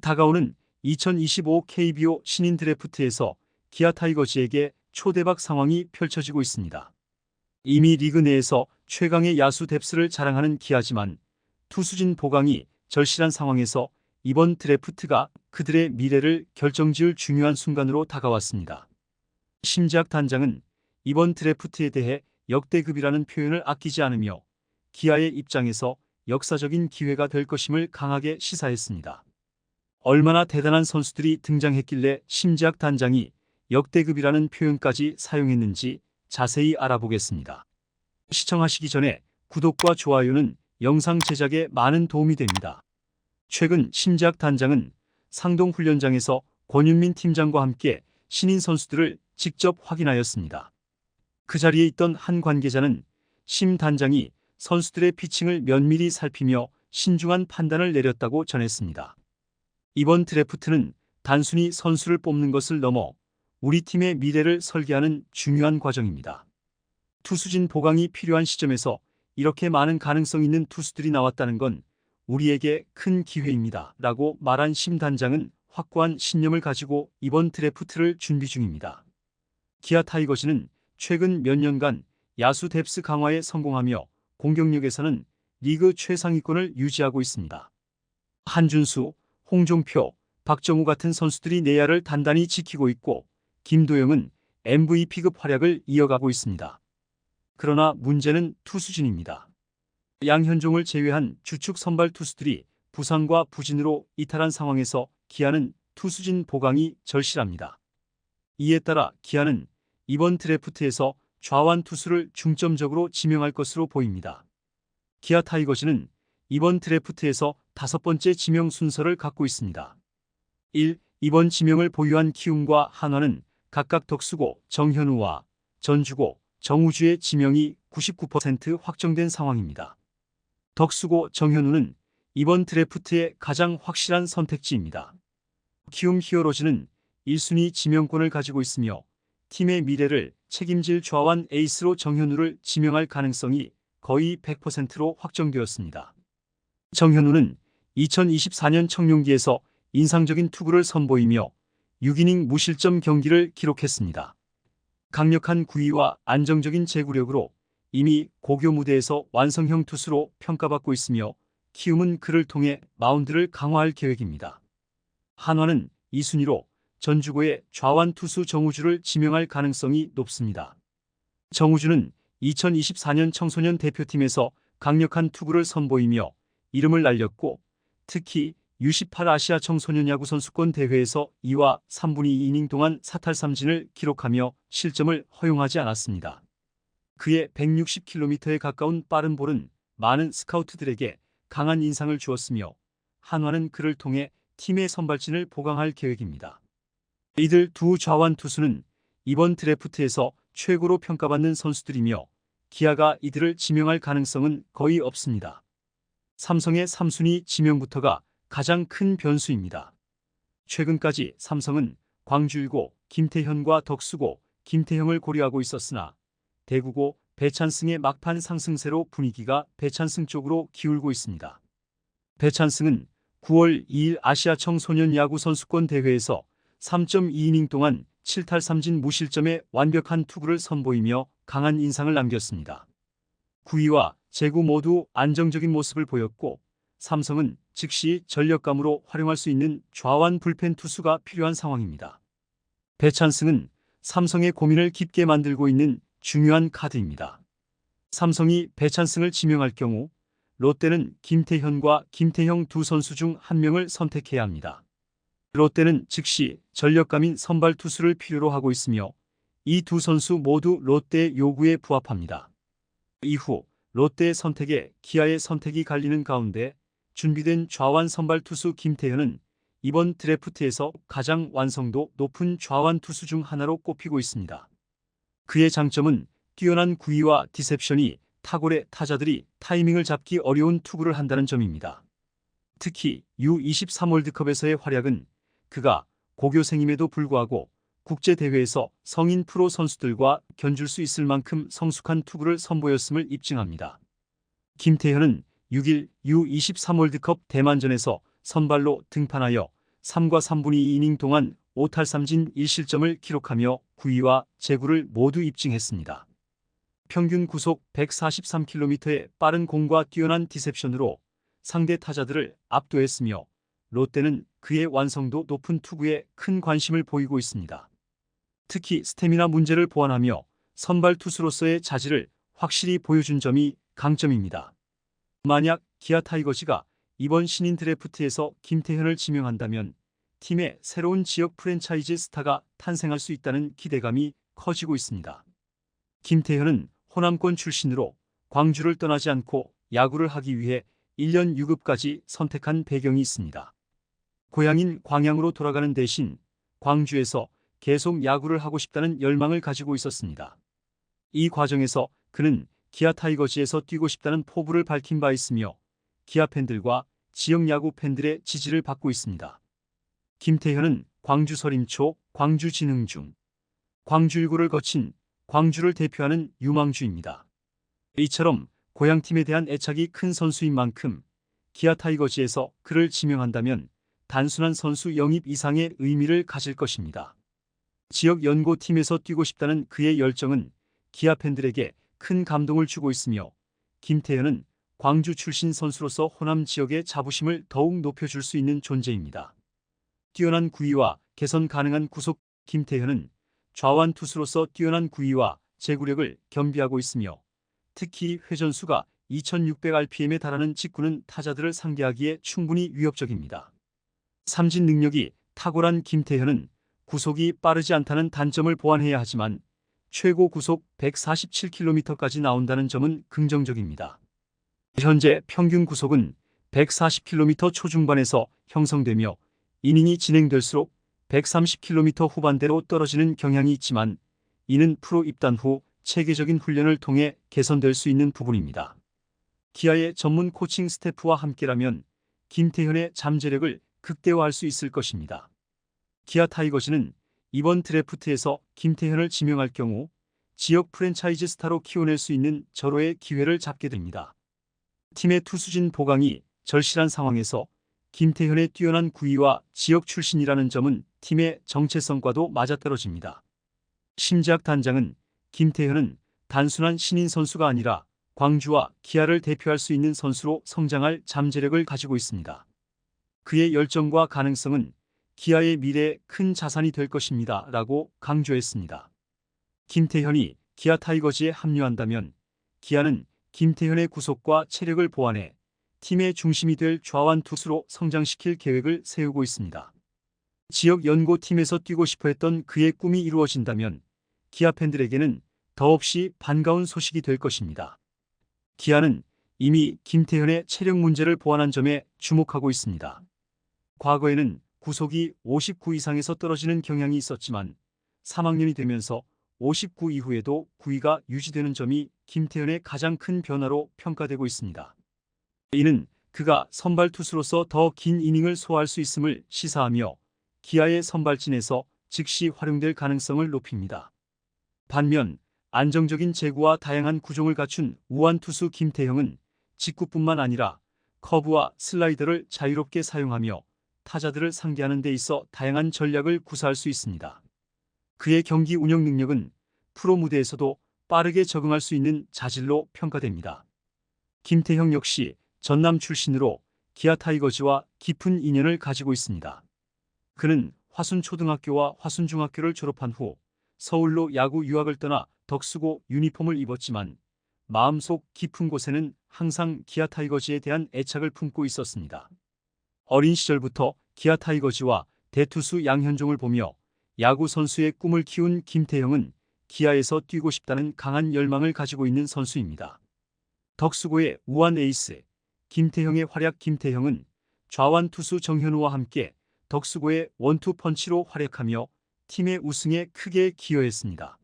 다가오는 2025 KBO 신인 드래프트에서 기아 타이거즈에게 초대박 상황이 펼쳐지고 있습니다. 이미 리그 내에서 최강의 야수 뎁스를 자랑하는 기아지만 투수진 보강이 절실한 상황에서 이번 드래프트가 그들의 미래를 결정지을 중요한 순간으로 다가왔습니다. 심지학 단장은 이번 드래프트에 대해 역대급이라는 표현을 아끼지 않으며 기아의 입장에서 역사적인 기회가 될 것임을 강하게 시사했습니다. 얼마나 대단한 선수들이 등장했길래 심지학 단장이 역대급이라는 표현까지 사용했는지 자세히 알아보겠습니다. 시청하시기 전에 구독과 좋아요는 영상 제작에 많은 도움이 됩니다. 최근 심지학 단장은 상동 훈련장에서 권윤민 팀장과 함께 신인 선수들을 직접 확인하였습니다. 그 자리에 있던 한 관계자는 심 단장이 선수들의 피칭을 면밀히 살피며 신중한 판단을 내렸다고 전했습니다. 이번 드래프트는 단순히 선수를 뽑는 것을 넘어 우리 팀의 미래를 설계하는 중요한 과정입니다. 투수진 보강이 필요한 시점에서 이렇게 많은 가능성 있는 투수들이 나왔다는 건 우리에게 큰 기회입니다. 라고 말한 심 단장은 확고한 신념을 가지고 이번 드래프트를 준비 중입니다. 기아 타이거즈는 최근 몇 년간 야수 뎁스 강화에 성공하며 공격력에서는 리그 최상위권을 유지하고 있습니다. 한준수, 홍종표, 박정우 같은 선수들이 내야를 단단히 지키고 있고 김도영은 MVP급 활약을 이어가고 있습니다. 그러나 문제는 투수진입니다. 양현종을 제외한 주축 선발 투수들이 부상과 부진으로 이탈한 상황에서 기아는 투수진 보강이 절실합니다. 이에 따라 기아는 이번 드래프트에서 좌완 투수를 중점적으로 지명할 것으로 보입니다. 기아 타이거즈는 이번 드래프트에서 5번째 지명 순서를 갖고 있습니다. 1. 이번 지명을 보유한 키움과 한화는 각각 덕수고, 정현우와 전주고, 정우주의 지명이 99% 확정된 상황입니다. 덕수고, 정현우는 이번 드래프트의 가장 확실한 선택지입니다. 키움 히어로즈는 1순위 지명권을 가지고 있으며 팀의 미래를 책임질 좌완 에이스로 정현우를 지명할 가능성이 거의 100%로 확정되었습니다. 정현우는 2024년 청룡기에서 인상적인 투구를 선보이며 6이닝 무실점 경기를 기록했습니다. 강력한 구위와 안정적인 제구력으로 이미 고교 무대에서 완성형 투수로 평가받고 있으며 키움은 그를 통해 마운드를 강화할 계획입니다. 한화는 2순위로 전주고의 좌완 투수 정우주를 지명할 가능성이 높습니다. 정우주는 2024년 청소년 대표팀에서 강력한 투구를 선보이며 이름을 날렸고 특히 U18 아시아 청소년 야구 선수권 대회에서 2와 3분의 2이닝 동안 사탈삼진을 기록하며 실점을 허용하지 않았습니다. 그의 160km에 가까운 빠른 볼은 많은 스카우트들에게 강한 인상을 주었으며 한화는 그를 통해 팀의 선발진을 보강할 계획입니다. 이들 두 좌완 투수는 이번 드래프트에서 최고로 평가받는 선수들이며 기아가 이들을 지명할 가능성은 거의 없습니다. 삼성의 3순위 지명부터가 가장 큰 변수입니다. 최근까지 삼성은 광주일고, 김태현과 덕수고, 김태형을 고려하고 있었으나 대구고, 배찬승의 막판 상승세로 분위기가 배찬승 쪽으로 기울고 있습니다. 배찬승은 9월 2일 아시아 청소년 야구 선수권 대회에서 3.2이닝 동안 7탈3진 무실점의 완벽한 투구를 선보이며 강한 인상을 남겼습니다. 구위와 제구 모두 안정적인 모습을 보였고 삼성은 즉시 전력감으로 활용할 수 있는 좌완 불펜 투수가 필요한 상황입니다. 배찬승은 삼성의 고민을 깊게 만들고 있는 중요한 카드입니다. 삼성이 배찬승을 지명할 경우 롯데는 김태현과 김태형 두 선수 중 한 명을 선택해야 합니다. 롯데는 즉시 전력감인 선발 투수를 필요로 하고 있으며 이 두 선수 모두 롯데의 요구에 부합합니다. 이후 롯데의 선택에 기아의 선택이 갈리는 가운데 준비된 좌완 선발 투수 김태현은 이번 드래프트에서 가장 완성도 높은 좌완 투수 중 하나로 꼽히고 있습니다. 그의 장점은 뛰어난 구위와 디셉션이 탁월해 타자들이 타이밍을 잡기 어려운 투구를 한다는 점입니다. 특히 U23 월드컵에서의 활약은 그가 고교생임에도 불구하고 국제대회에서 성인 프로 선수들과 견줄 수 있을 만큼 성숙한 투구를 선보였음을 입증합니다. 김태현은 6일 U23 월드컵 대만전에서 선발로 등판하여 3과 3분의 2이닝 동안 5탈삼진 1실점을 기록하며 9위와 제구를 모두 입증했습니다. 평균 구속 143km의 빠른 공과 뛰어난 디셉션으로 상대 타자들을 압도했으며 롯데는 그의 완성도 높은 투구에 큰 관심을 보이고 있습니다. 특히 스태미나 문제를 보완하며 선발 투수로서의 자질을 확실히 보여준 점이 강점입니다. 만약 기아 타이거즈가 이번 신인 드래프트에서 김태현을 지명한다면 팀의 새로운 지역 프랜차이즈 스타가 탄생할 수 있다는 기대감이 커지고 있습니다. 김태현은 호남권 출신으로 광주를 떠나지 않고 야구를 하기 위해 1년 유급까지 선택한 배경이 있습니다. 고향인 광양으로 돌아가는 대신 광주에서 계속 야구를 하고 싶다는 열망을 가지고 있었습니다. 이 과정에서 그는 기아 타이거즈에서 뛰고 싶다는 포부를 밝힌 바 있으며 기아 팬들과 지역 야구 팬들의 지지를 받고 있습니다. 김태현은 광주 서림초, 광주 진흥중, 광주 일구를 거친 광주를 대표하는 유망주입니다. 이처럼 고향팀에 대한 애착이 큰 선수인 만큼 기아 타이거즈에서 그를 지명한다면 단순한 선수 영입 이상의 의미를 가질 것입니다. 지역 연고팀에서 뛰고 싶다는 그의 열정은 기아 팬들에게 큰 감동을 주고 있으며 김태현은 광주 출신 선수로서 호남 지역의 자부심을 더욱 높여줄 수 있는 존재입니다. 뛰어난 구위와 개선 가능한 구속. 김태현은 좌완 투수로서 뛰어난 구위와 제구력을 겸비하고 있으며 특히 회전수가 2600rpm에 달하는 직구는 타자들을 상대하기에 충분히 위협적입니다. 삼진 능력이 탁월한 김태현은 구속이 빠르지 않다는 단점을 보완해야 하지만 최고 구속 147km까지 나온다는 점은 긍정적입니다. 현재 평균 구속은 140km 초중반에서 형성되며 이닝이 진행될수록 130km 후반대로 떨어지는 경향이 있지만 이는 프로 입단 후 체계적인 훈련을 통해 개선될 수 있는 부분입니다. 기아의 전문 코칭 스태프와 함께라면 김태현의 잠재력을 극대화할 수 있을 것입니다. 기아 타이거즈는 이번 드래프트에서 김태현을 지명할 경우 지역 프랜차이즈 스타로 키워낼 수 있는 절호의 기회를 잡게 됩니다. 팀의 투수진 보강이 절실한 상황에서 김태현의 뛰어난 구위와 지역 출신이라는 점은 팀의 정체성과도 맞아떨어집니다. 심재학 단장은 김태현은 단순한 신인 선수가 아니라 광주와 기아를 대표할 수 있는 선수로 성장할 잠재력을 가지고 있습니다. 그의 열정과 가능성은 기아의 미래에 큰 자산이 될 것입니다. 라고 강조했습니다. 김태현이 기아 타이거즈에 합류한다면 기아는 김태현의 구속과 체력을 보완해 팀의 중심이 될 좌완 투수로 성장시킬 계획을 세우고 있습니다. 지역 연고팀에서 뛰고 싶어 했던 그의 꿈이 이루어진다면 기아 팬들에게는 더없이 반가운 소식이 될 것입니다. 기아는 이미 김태현의 체력 문제를 보완한 점에 주목하고 있습니다. 과거에는 구속이 59 이상에서 떨어지는 경향이 있었지만 3학년이 되면서 59 이후에도 구위가 유지되는 점이 김태현의 가장 큰 변화로 평가되고 있습니다. 이는 그가 선발 투수로서 더 긴 이닝을 소화할 수 있음을 시사하며 기아의 선발진에서 즉시 활용될 가능성을 높입니다. 반면 안정적인 제구와 다양한 구종을 갖춘 우완 투수 김태형은 직구뿐만 아니라 커브와 슬라이더를 자유롭게 사용하며 타자들을 상대하는 데 있어 다양한 전략을 구사할 수 있습니다. 그의 경기 운영 능력은 프로 무대에서도 빠르게 적응할 수 있는 자질로 평가됩니다. 김태형 역시 전남 출신으로 기아 타이거즈와 깊은 인연을 가지고 있습니다. 그는 화순초등학교와 화순중학교를 졸업한 후 서울로 야구 유학을 떠나 덕수고 유니폼을 입었지만 마음속 깊은 곳에는 항상 기아 타이거즈에 대한 애착을 품고 있었습니다. 어린 시절부터 기아 타이거즈와 대투수 양현종을 보며 야구 선수의 꿈을 키운 김태형은 기아에서 뛰고 싶다는 강한 열망을 가지고 있는 선수입니다. 덕수고의 우완 에이스 김태형의 활약. 김태형은 좌완 투수 정현우와 함께 덕수고의 원투 펀치로 활약하며 팀의 우승에 크게 기여했습니다.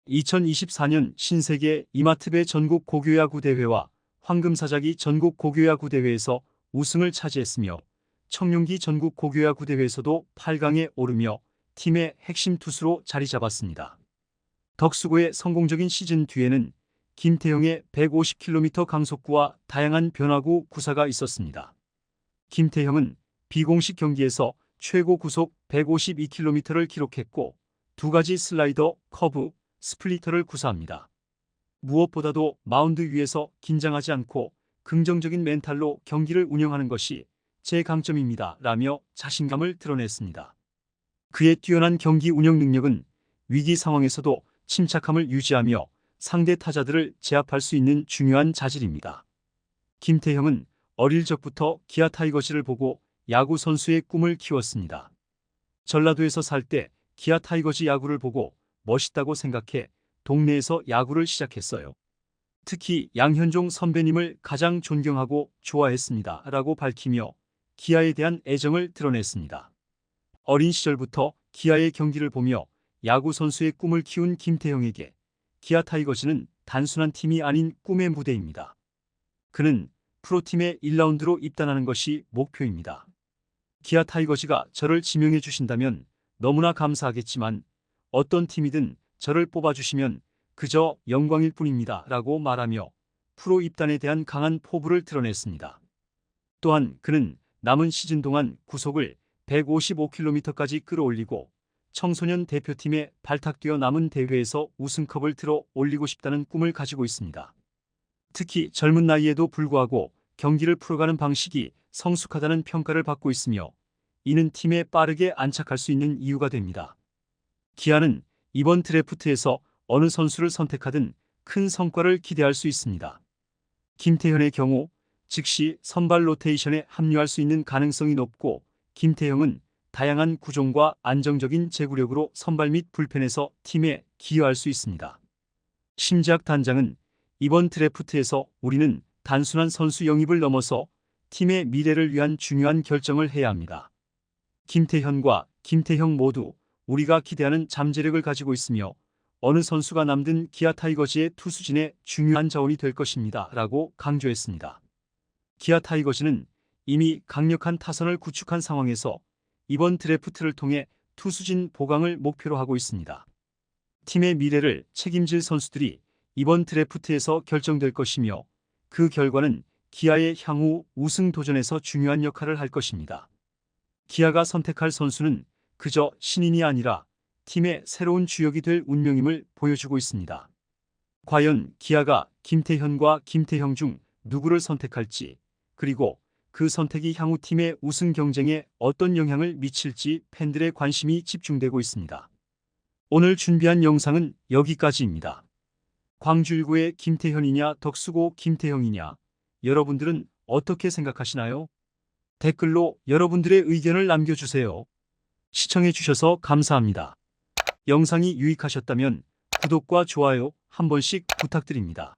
2024년 신세계 이마트배 전국 고교야구 대회와 황금사자기 전국 고교야구 대회에서 우승을 차지했으며 청룡기 전국 고교야구 대회에서도 8강에 오르며 팀의 핵심 투수로 자리 잡았습니다. 덕수고의 성공적인 시즌 뒤에는 김태형의 150km 강속구와 다양한 변화구 구사가 있었습니다. 김태형은 비공식 경기에서 최고 구속 152km를 기록했고 2가지 슬라이더, 커브, 스플리터를 구사합니다. 무엇보다도 마운드 위에서 긴장하지 않고 긍정적인 멘탈로 경기를 운영하는 것이 제 강점입니다. 라며 자신감을 드러냈습니다. 그의 뛰어난 경기 운영 능력은 위기 상황에서도 침착함을 유지하며 상대 타자들을 제압할 수 있는 중요한 자질입니다. 김태형은 어릴 적부터 기아 타이거즈를 보고 야구 선수의 꿈을 키웠습니다. 전라도에서 살 때 기아 타이거즈 야구를 보고 멋있다고 생각해 동네에서 야구를 시작했어요. 특히 양현종 선배님을 가장 존경하고 좋아했습니다. 라고 밝히며 기아에 대한 애정을 드러냈습니다. 어린 시절부터 기아의 경기를 보며 야구 선수의 꿈을 키운 김태형에게 기아 타이거즈는 단순한 팀이 아닌 꿈의 무대입니다. 그는 프로팀에 1라운드로 입단하는 것이 목표입니다. 기아 타이거즈가 저를 지명해 주신다면 너무나 감사하겠지만 어떤 팀이든 저를 뽑아주시면 그저 영광일 뿐입니다. 라고 말하며 프로 입단에 대한 강한 포부를 드러냈습니다. 또한 그는 남은 시즌 동안 구속을 155km까지 끌어올리고 청소년 대표팀에 발탁되어 남은 대회에서 우승컵을 들어 올리고 싶다는 꿈을 가지고 있습니다. 특히 젊은 나이에도 불구하고 경기를 풀어가는 방식이 성숙하다는 평가를 받고 있으며 이는 팀에 빠르게 안착할 수 있는 이유가 됩니다. 기아는 이번 드래프트에서 어느 선수를 선택하든 큰 성과를 기대할 수 있습니다. 김태현의 경우 즉시 선발 로테이션에 합류할 수 있는 가능성이 높고 김태형은 다양한 구종과 안정적인 제구력으로 선발 및 불펜에서 팀에 기여할 수 있습니다. 심재학 단장은 이번 드래프트에서 우리는 단순한 선수 영입을 넘어서 팀의 미래를 위한 중요한 결정을 해야 합니다. 김태현과 김태형 모두 우리가 기대하는 잠재력을 가지고 있으며 어느 선수가 남든 기아 타이거즈의 투수진의 중요한 자원이 될 것입니다. 라고 강조했습니다. 기아 타이거즈는 이미 강력한 타선을 구축한 상황에서 이번 드래프트를 통해 투수진 보강을 목표로 하고 있습니다. 팀의 미래를 책임질 선수들이 이번 드래프트에서 결정될 것이며 그 결과는 기아의 향후 우승 도전에서 중요한 역할을 할 것입니다. 기아가 선택할 선수는 그저 신인이 아니라 팀의 새로운 주역이 될 운명임을 보여주고 있습니다. 과연 기아가 김태현과 김태형 중 누구를 선택할지 그리고 그 선택이 향후 팀의 우승 경쟁에 어떤 영향을 미칠지 팬들의 관심이 집중되고 있습니다. 오늘 준비한 영상은 여기까지입니다. 광주1구의 김태현이냐 덕수고 김태형이냐 여러분들은 어떻게 생각하시나요? 댓글로 여러분들의 의견을 남겨주세요. 시청해주셔서 감사합니다. 영상이 유익하셨다면 구독과 좋아요 한 번씩 부탁드립니다.